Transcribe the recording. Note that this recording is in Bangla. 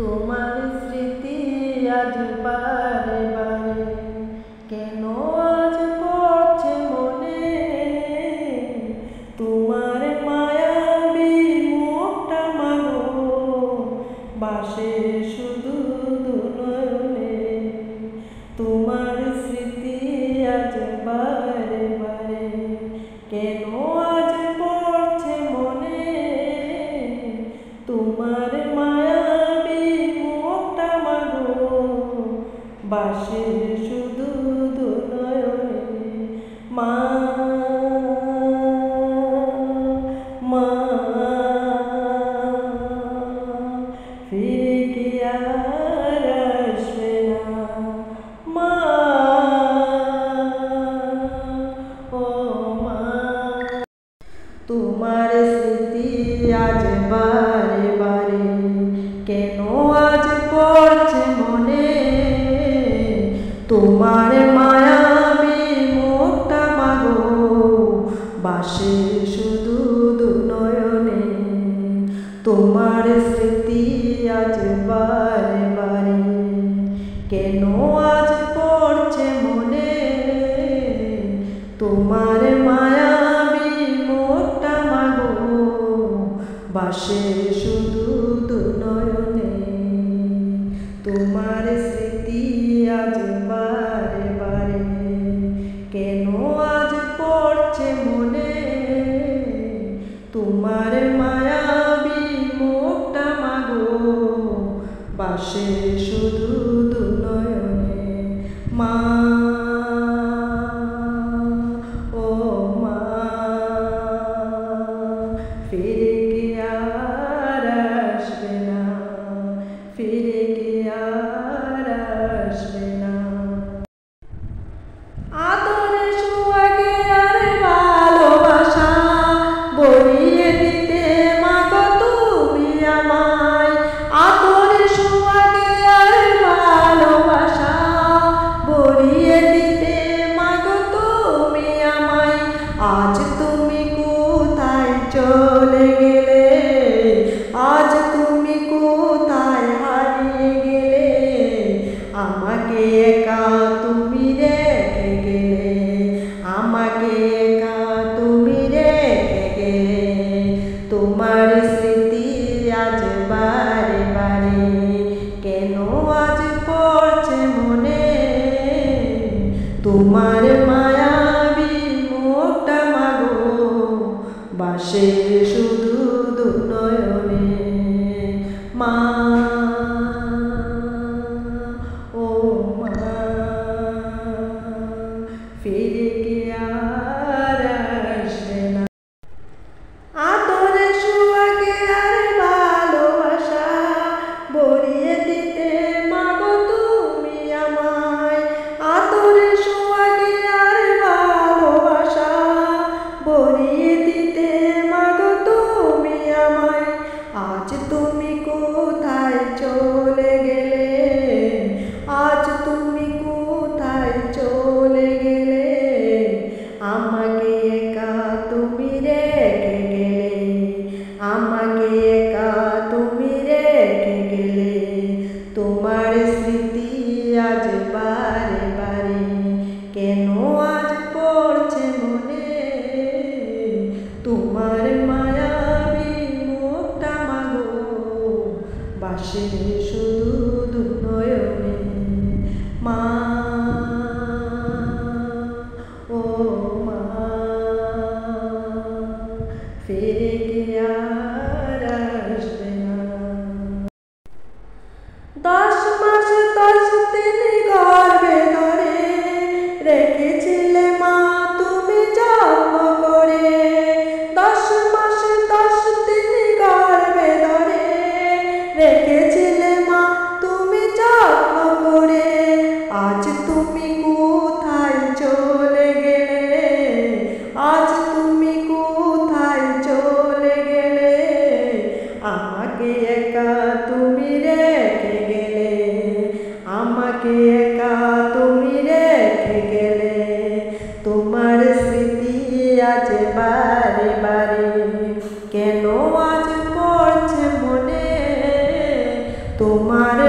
তোমার স্মৃতি আজ বারে বারে কেন আজ পড়ছে মনে, তোমার মায়াবী মুখটা মাগো বাসে শুধু দুনয়নে। তোমার স্মৃতি আজ বারে বারে কেন আজ পড়ছে মনে, তোমার মায়াবী মুখটা মাগো বাসে শুধু দুনয়নে। মা মা ফিরে কি আর আসবে না, মা ও মা। তোমার স্মৃতি আজ বারে বারে কেন আজ পড়ছে মনে, তোমার মায়াবী মুখটা মাগো বাসে শুধু দুনয়নে। তোমার স্মৃতি আজ বারে বারে কেন আজ পড়ছে মনে, তোমার মায়াবী মুখটা মাগো বাসে শুধু দুনয়নে। তোমার স্মৃতি আজ বারে বারে কেন আজ পড়ছে মনে, তোমার মায়াবী মুখটা মাগো বাসে শুধু দুনয়নে। মা ও মা ফিরে কি আর আসবে না, ফিরে কি আর আসবে না। আদরে সোহাগে আর ভালোবাসা বলিয়ে দিতে মাগো তুমি আমায়, আদরে সোহাগে আর ভালোবাসা বলিয়ে দিতে মাগো তুমি আমায়। আজ তুমি কোথায় চলে গেলে, আজ তুমি কোথায় হারিয়ে গেলে, আমাকে একা তুমি রেখে গেলে, আমাকে একা তুমি রেখে গেলে। তোমার স্মৃতি আজ বারে বারে কেন আজ পড়ছে মনে, তোমার মায়াবী মুখটা মাগো বাসে শুধু দুনয়নে। মা ও মা ফিরে কি আর আসবে না। আদরে সোহাগে আর ভালোবাসা বলিয়ে দিতে মাগো তুমি আমায়, আদরে সোহাগে আর ভালোবাসা বলিয়ে দিতে মাগো তুমি আমায়। আজ তুমি কোথায় চলে গেলে, আজ তুমি কোথায় চলে গেলে, আমাকে একা তুমি রেখে গেলে, আমাকে একা তুমি রেখে গেলে। তোমার স্মৃতি আজ বারে বারে কেন আজ পড়ছে মনে, তোমার মায়াবী মুখটা মাগো বাসে শুধু দুনয়নে। মা ও মা ফিরে কি আর আসবে না। 10 মাস 10 দিন গর্ভে ধরে রেখেছিলে মা তুমি জন্ম করে, 10 মাস 10 দিন গর্ভে ধরে রেখেছিলে মা তোমার